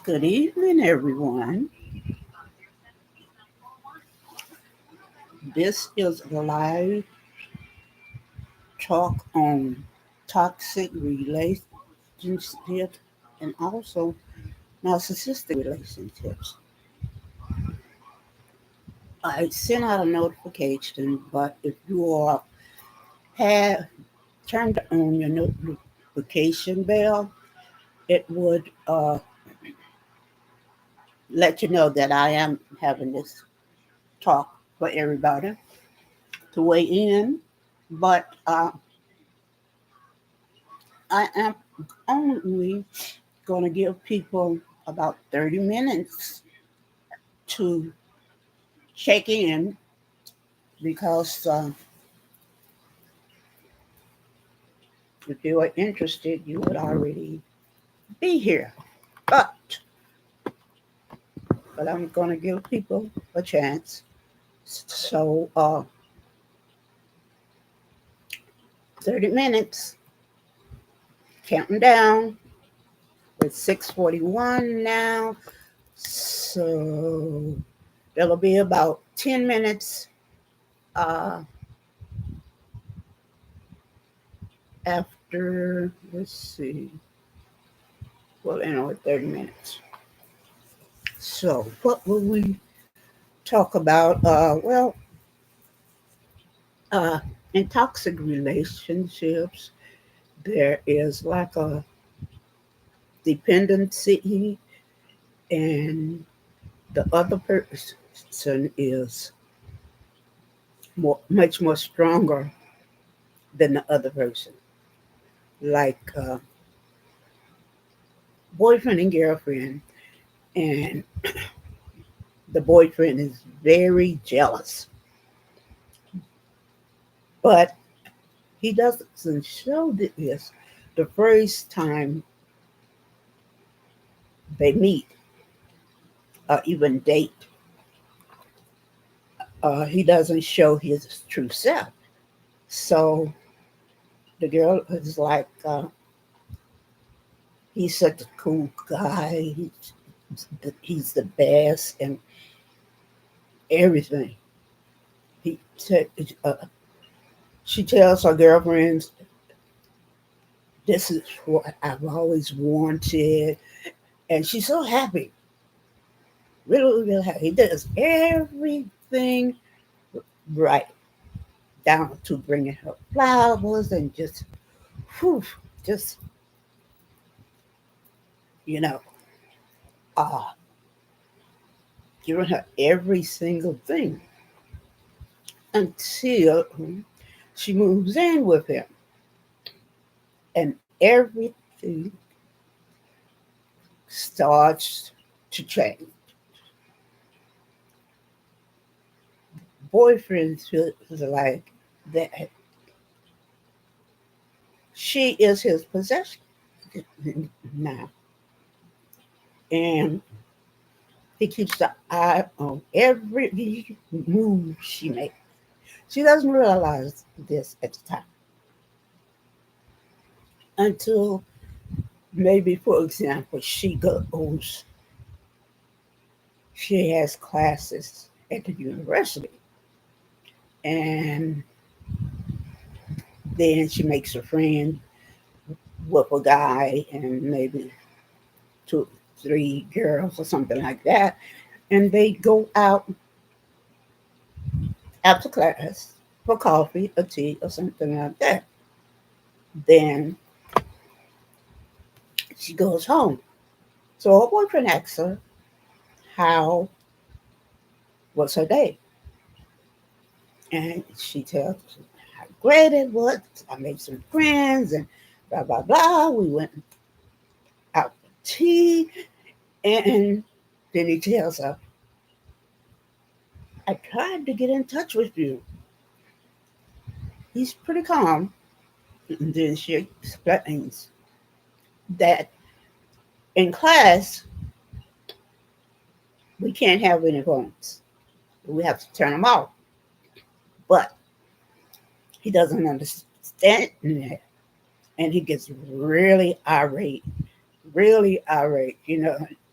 Good evening, everyone. This is a live talk on toxic relationships and also narcissistic relationships. I sent out a notification, but if you all have turned on your notification bell, it would let you know that I am having this talk for everybody to weigh in. But I am only going to give people about 30 minutes to check in because if you are interested, you would already be here. But but I'm going to give people a chance. So 30 minutes, counting down. It's 6:41 now. So there'll be about 10 minutes uh, after, let's see, well, 30 minutes. So, what will we talk about? Uh, in toxic relationships, there is like a dependency, and the other person is much more stronger than the other person. Like boyfriend and girlfriend, and the boyfriend is very jealous, but he doesn't show this the first time they meet or even date. He doesn't show his true self. So the girl is like, he's such a cool guy. He's the best and everything. He said, she tells her girlfriends, "This is what I've always wanted," and she's so happy, really, really happy. He does everything right, down to bringing her flowers and just, whew, just you know, uh, giving her every single thing until she moves in with him, and everything starts to change. Boyfriend feels like that she is his possession now, and he keeps an eye on every move she makes. She doesn't realize this at the time until maybe, for example, she has classes at the university, and then she makes a friend with a guy and maybe two, three girls or something like that, and they go out after class for coffee or tea or something like that. Then she goes home. So her boyfriend asks her, how was her day? And she tells him how great it was. I made some friends and blah, blah, blah. We went out for tea. And then he tells her, I tried to get in touch with you. He's pretty calm. And then she explains that in class, we can't have any phones. We have to turn them off. But he doesn't understand that. And he gets really irate,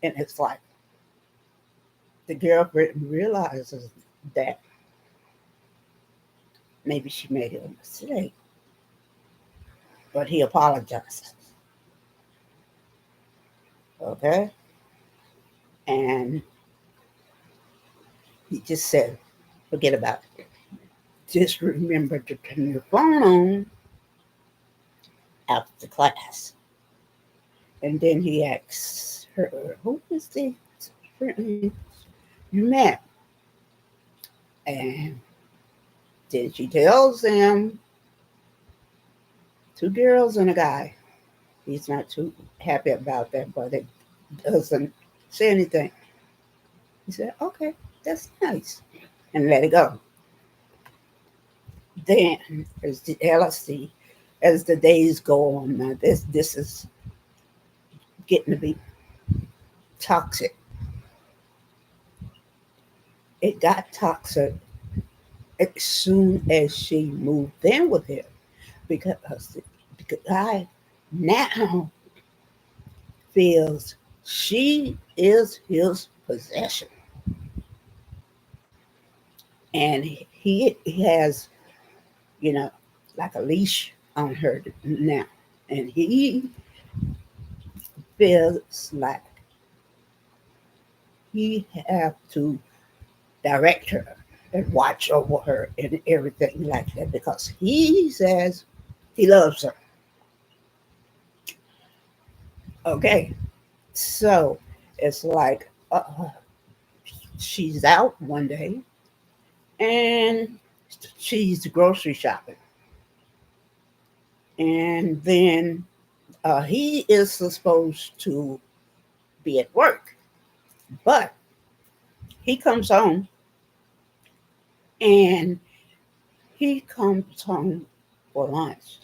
And it's like the girlfriend realizes that maybe she made a mistake, but he apologizes. Okay? And he just said, forget about it. Just remember to turn your phone on after class. And then he asks her, who is this friend you met? And then she tells him, two girls and a guy. He's not too happy about that, but it doesn't say anything. He said, okay, that's nice. And let it go. Then, as the LSD, as the days go on, now this is getting to be toxic. It got toxic as soon as she moved in with him because the guy now feels she is his possession. And he has, you know, like a leash on her now. And he feels like he have to direct her and watch over her and everything like that because he says he loves her. Okay, so it's like she's out one day and she's grocery shopping, and then he is supposed to be at work, but he comes home and he comes home for lunch.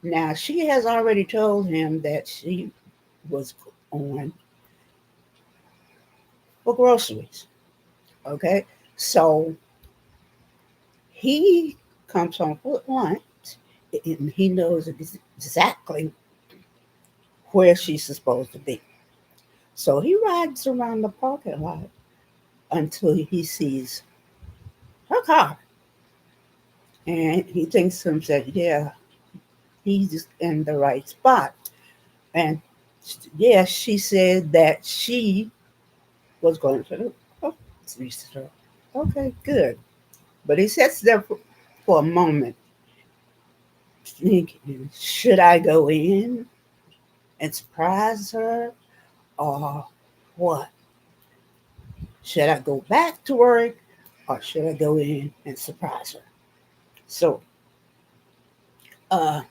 Now she has already told him that she was on for groceries. Okay, so he comes home for lunch and he knows exactly where she's supposed to be. So he rides around the parking lot until he sees her car. And he thinks to himself, yeah, he's in the right spot. And yeah, she said that she was going to the grocery store. Okay, good. But he sits there for a moment thinking, should I go in and surprise her or what? Should I go back to work or should I go in and surprise her? So uh,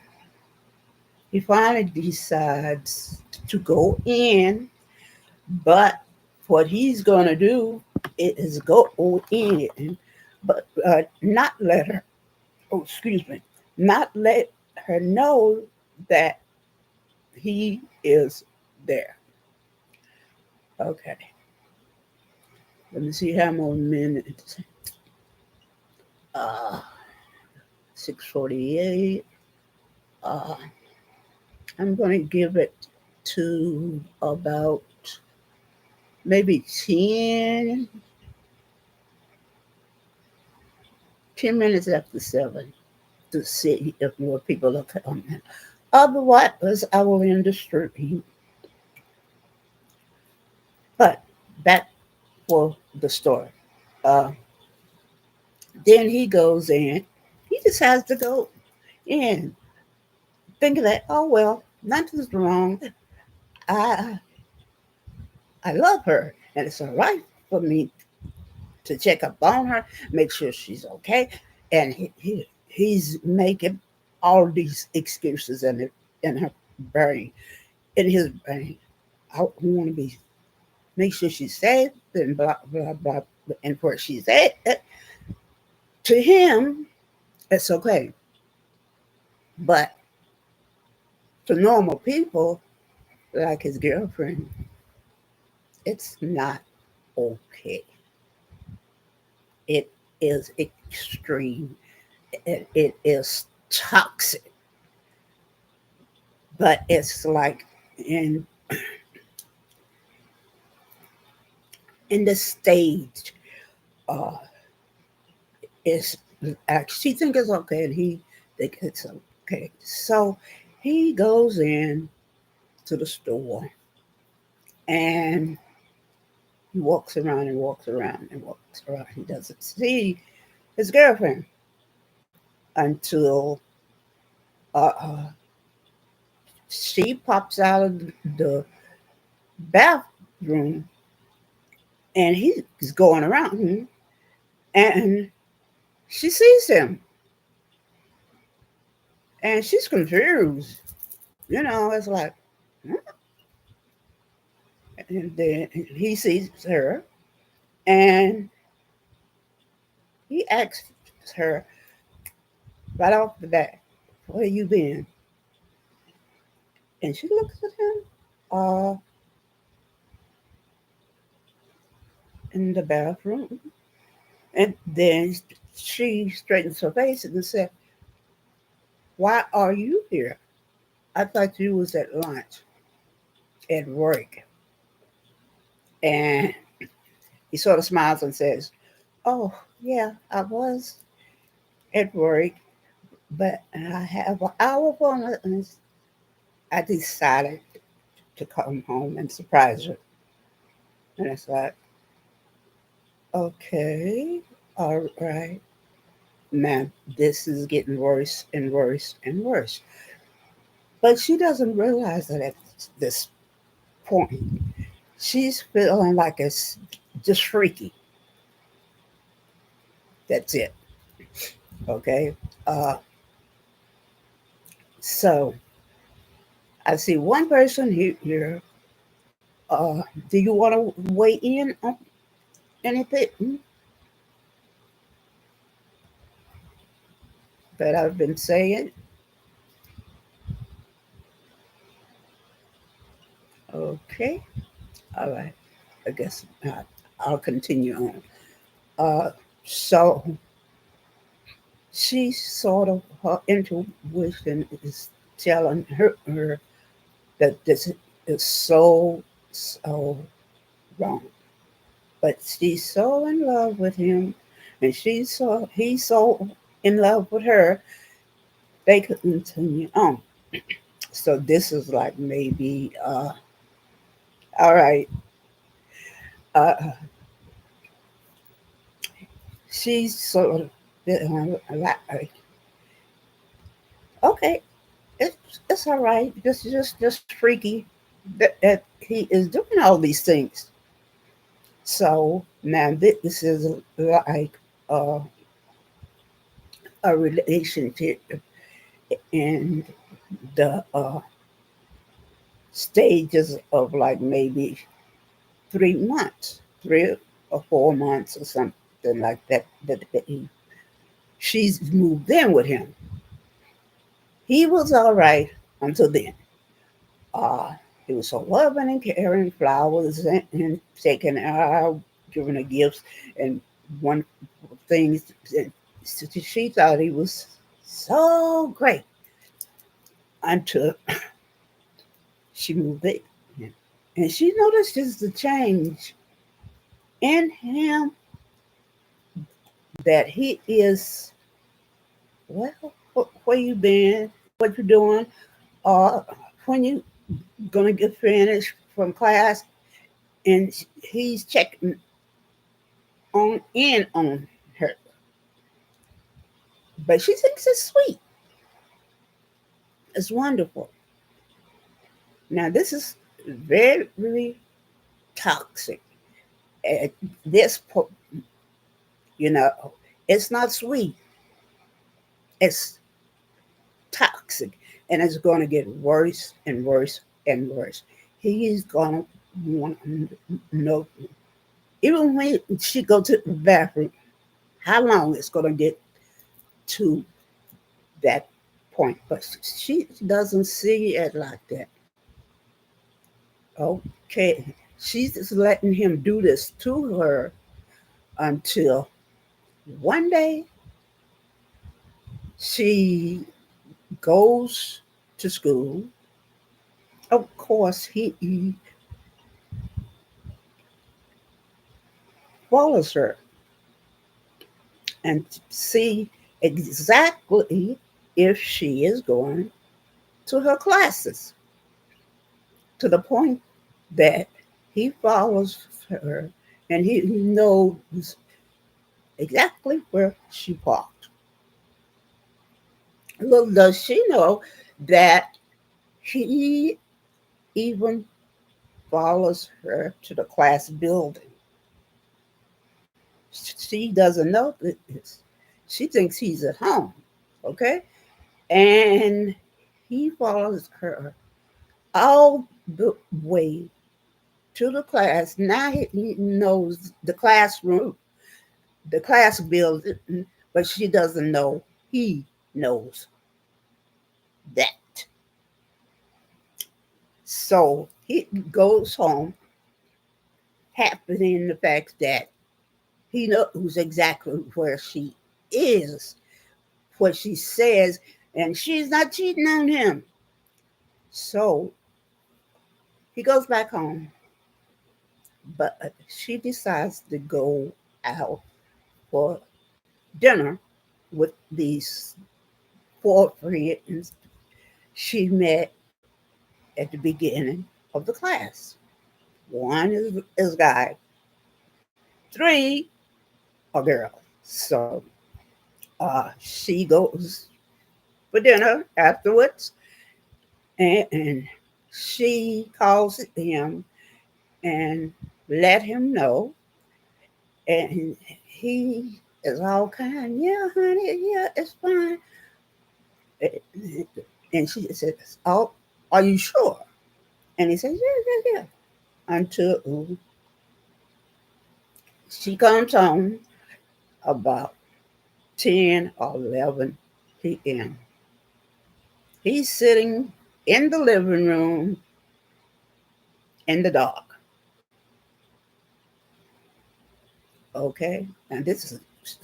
he finally decides to go in, but what he's going to do is go in, but not let her, oh, excuse me, not let her know that he is there. Okay, let me see how many minutes. Uh, 6:48. Uh, I'm going to give it to about maybe 10 minutes after 7 to see if more people are coming. Otherwise, I will end the stream. But back for the story. Uh, then he goes in. He decides to go in, thinking that, oh, well, nothing's wrong. I, I love her, and it's all right for me to check up on her, make sure she's okay. And he's making all these excuses in her brain, in his brain. I want to be make sure she's safe and blah blah blah. And where she's at, to him, it's okay. But to normal people like his girlfriend, it's not okay. It is extreme. It is toxic. But it's like, and in the stage uh, is she thinks it's okay, and he thinks it's okay. So he goes in to the store and he walks around and walks around and walks around. He doesn't see his girlfriend until uh, she pops out of the bathroom and he's going around and she sees him and she's confused. It's like, "Hmm?" And then he sees her and he asks her right off the bat, "Where you been?" And she looks at him uh, in the bathroom. And then she straightens her face and said, "Why are you here? I thought you was at lunch at work." And he sort of smiles and says, "Oh, yeah, I was at work, but I have an hour for my, and I decided to come home and surprise her." And it's like, okay, all right. Now, this is getting worse and worse and worse. But she doesn't realize that at this point, she's feeling like it's just freaky. That's it. Okay. Uh, so I see one person here. Do you want to weigh in on anything that I've been saying? Okay. All right. I guess not. I'll continue on. Uh, so she sort of, her intuition is telling her that this is so wrong. But she's so in love with him, and he's so in love with her. They could continue on. So this is like maybe, all right. Uh, she's sort of like, okay, it's all right. Just freaky that he is doing all these things. So now this is like uh, a relationship in the stages of like maybe 3 months, 3 or 4 months or something like that. She's moved in with him. He was all right until then. Uh, he was so loving and caring, flowers and taking her out, giving her gifts, and one thing she thought he was so great until she moved in. And she notices the change in him that he is, well, where you been? What you doing? Uh, when you gonna get finished from class? And he's checking on her. But she thinks it's sweet. It's wonderful. Now this is very, very toxic. At this point, you know, it's not sweet. It's toxic, and it's going to get worse and worse and worse. He's going to want to know, even when she go to the bathroom, how long it's going to get to that point. But she doesn't see it like that. Okay, she's just letting him do this to her until one day she goes to school. Of course, he follows her and see exactly if she is going to her classes, to the point that he follows her and he knows exactly where she parked. Little does she know that he even follows her to the class building. She doesn't know this. She thinks he's at home, okay? And he follows her all the way to the class. Now he knows the classroom, the class building, but she doesn't know he knows that. So he goes home, happy in the fact that he knows exactly where she is, what she says, and she's not cheating on him. So he goes back home, but she decides to go out for dinner with these four friends she met at the beginning of the class. One is a guy, three are girls. So she goes for dinner afterwards, and she calls him and let him know, and he is all kind. Yeah, honey. Yeah, it's fine. And she says, "Oh, are you sure?" And he says, "Yeah, yeah, yeah." Until she comes home about 10 or 11 p.m. He's sitting in the living room in the dark. Okay, and this is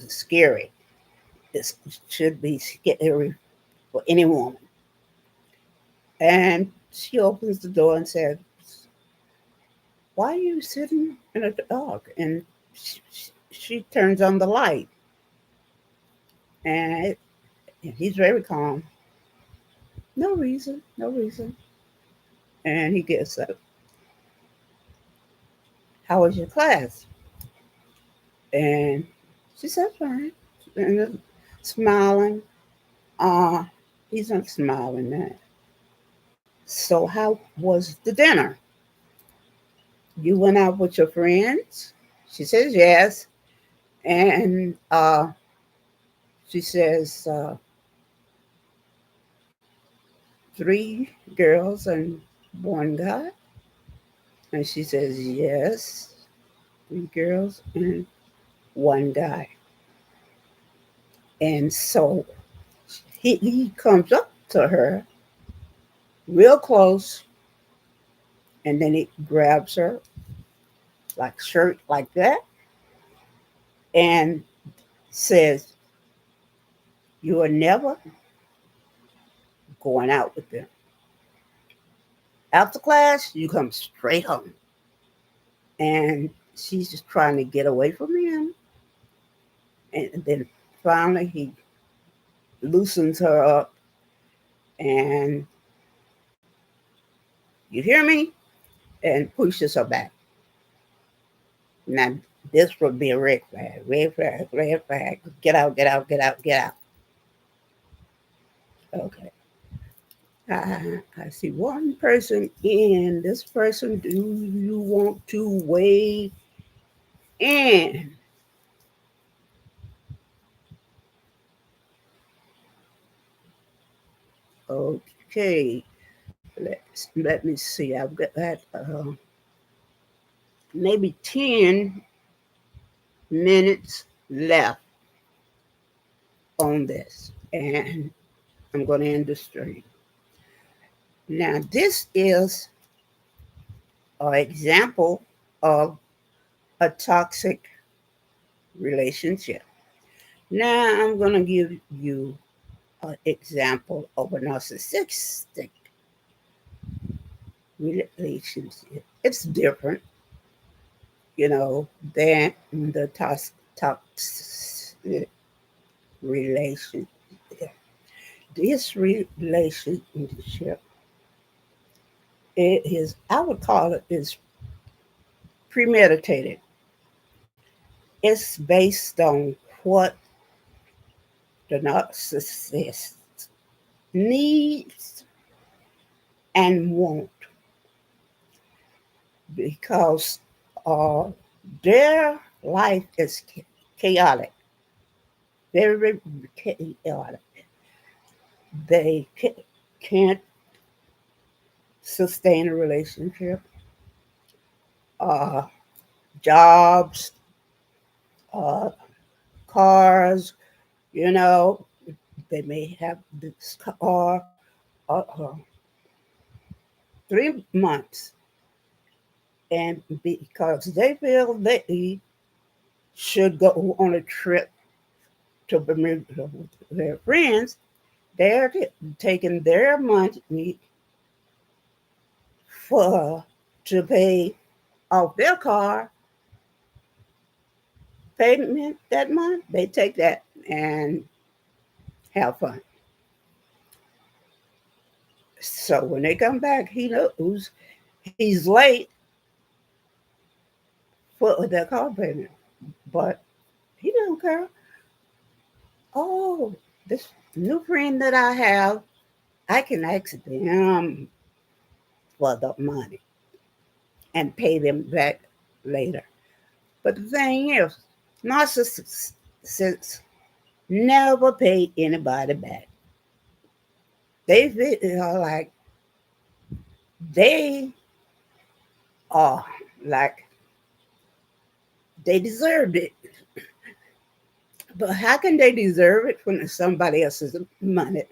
scary. This should be scary for any woman. And she opens the door and says, "Why are you sitting in the dark?" And she turns on the light, and he's very calm. No reason, no reason. And he gets up. "How was your class?" And she said, "Fine." And smiling. Uh, he's not smiling at. "So how was the dinner? You went out with your friends?" She says, "Yes." And she says, "Three girls and one guy?" And she says, "Yes, three girls and one guy." And so he comes up to her real close, and then he grabs her like shirt like that and says, "You are never going out with them. After class, you come straight home." And she's just trying to get away from him. And then finally he loosens her up and, "You hear me?" and pushes her back. Now, this would be a red flag, red flag, red flag. Get out, get out, get out, get out. Okay. I see one person in. This person, do you want to weigh in? Okay. Let me see. I've got maybe 10 minutes left on this, and I'm going to end the stream. Now, this is an example of a toxic relationship. Now, I'm going to give you an example of a narcissistic relationship. It's different. than the toxic relation. This relationship, it is, I would call it, is premeditated. It's based on what the narcissist needs and want, because uh, their life is chaotic, very chaotic. They can't sustain a relationship, uh, jobs, uh, cars, you know, they may have this car 3 months, and because they feel they should go on a trip to Bermuda with their friends, they're taking their money for to pay off their car payment that month. They take that and have fun. So when they come back, he knows he's late for their car payment, but he don't care. Oh, this new friend that I have, I can ask them for the money and pay them back later. But the thing is, narcissists never pay anybody back. They feel like they are like they deserved it. But how can they deserve it when it's somebody else's money?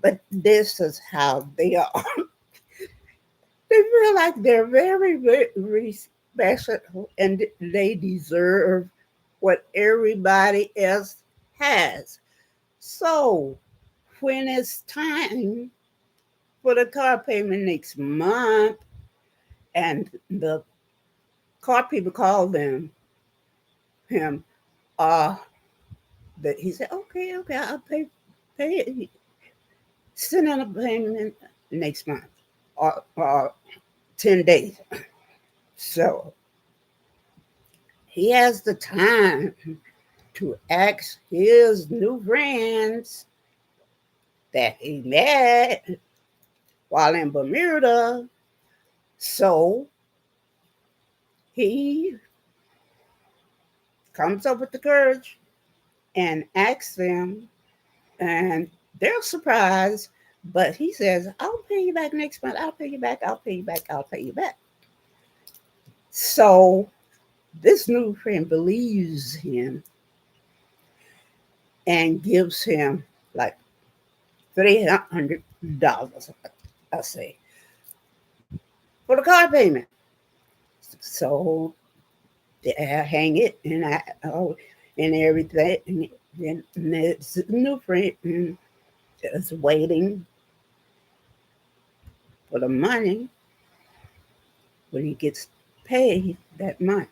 But this is how they are. They feel like they're very, very special and they deserve what everybody else has. So when it's time for the car payment next month, and the car people call him, uh, that he said, okay, I'll pay it. Send in a payment next month, or 10 days. So he has the time to ask his new friends that he met while in Bermuda. So he comes up with the courage and asks them, and they're surprised. But he says, I'll pay you back next month. I'll pay you back. I'll pay you back. I'll pay you back. So this new friend believes him and gives him like $300, I say, for the car payment. So they hang it and everything. And this new friend is waiting for the money when he gets paid that month.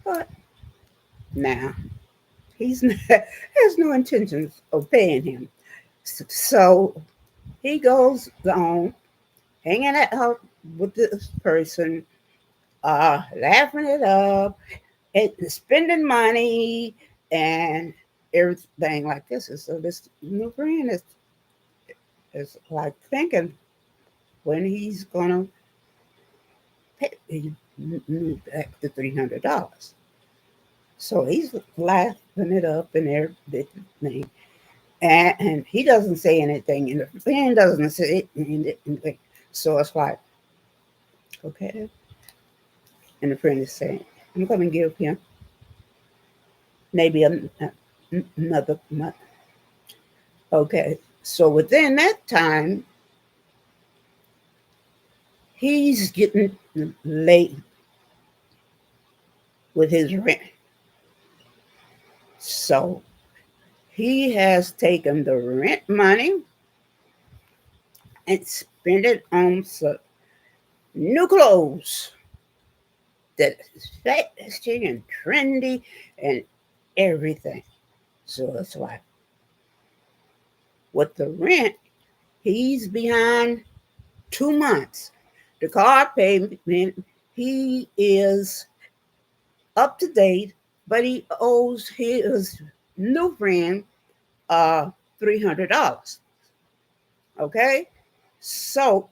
But now he's not, has no intentions of paying him. So he goes on hanging out with this person, laughing it up, and spending money and everything like this. And so this new friend is like thinking when he's gonna pay back the $300. So he's laughing it up and everything. And he doesn't say anything, and the friend doesn't say anything. So it's like, okay. And the friend is saying, I'm going to give him maybe another month. Okay. So within that time, he's getting late with his rent. So he has taken the rent money and spent it on some new clothes that sexy and trendy and everything. So it's like with the rent, he's behind 2 months. The car payment, he is up to date, but he owes his new friend $300. Okay, so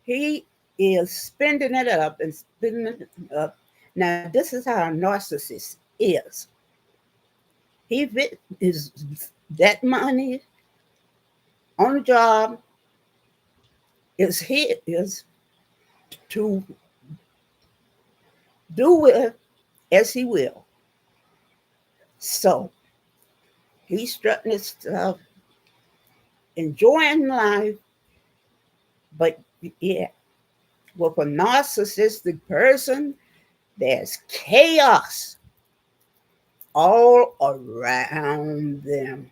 he is spending it up and spending it up. Now this is how a narcissist is. He is that money on the job is his to do with as he will. So he's strutting his stuff, enjoying life, but yeah, with a narcissistic person, there's chaos all around them.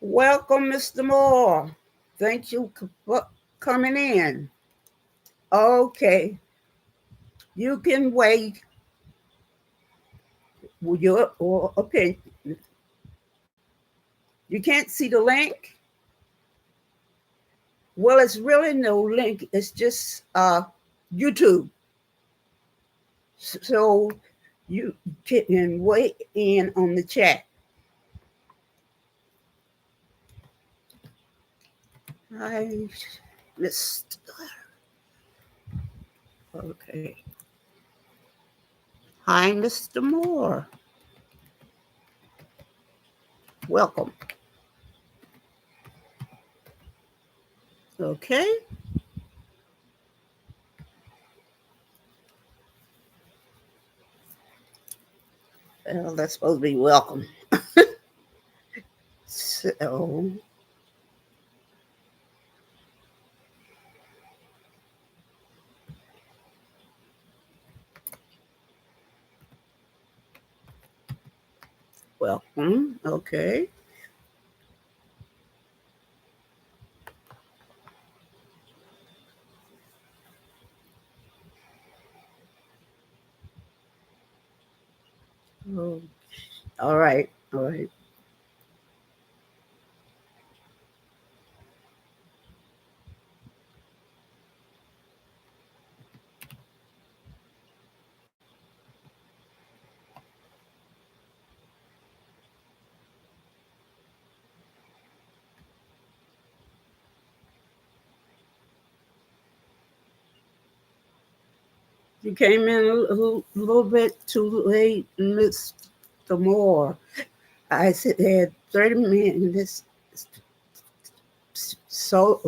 Welcome, Mr. Moore. Thank you for coming in. Okay, you can wait with your opinion. You can't see the link? Well, it's really no link. It's just YouTube. So you can weigh in on the chat. I missed. Okay. Hi, Mr. Moore. Welcome. Okay. Well, that's supposed to be welcome. So, welcome. Okay. Oh, all right. All right. You came in a little bit too late, Mr. Moore. I said 30 minutes. So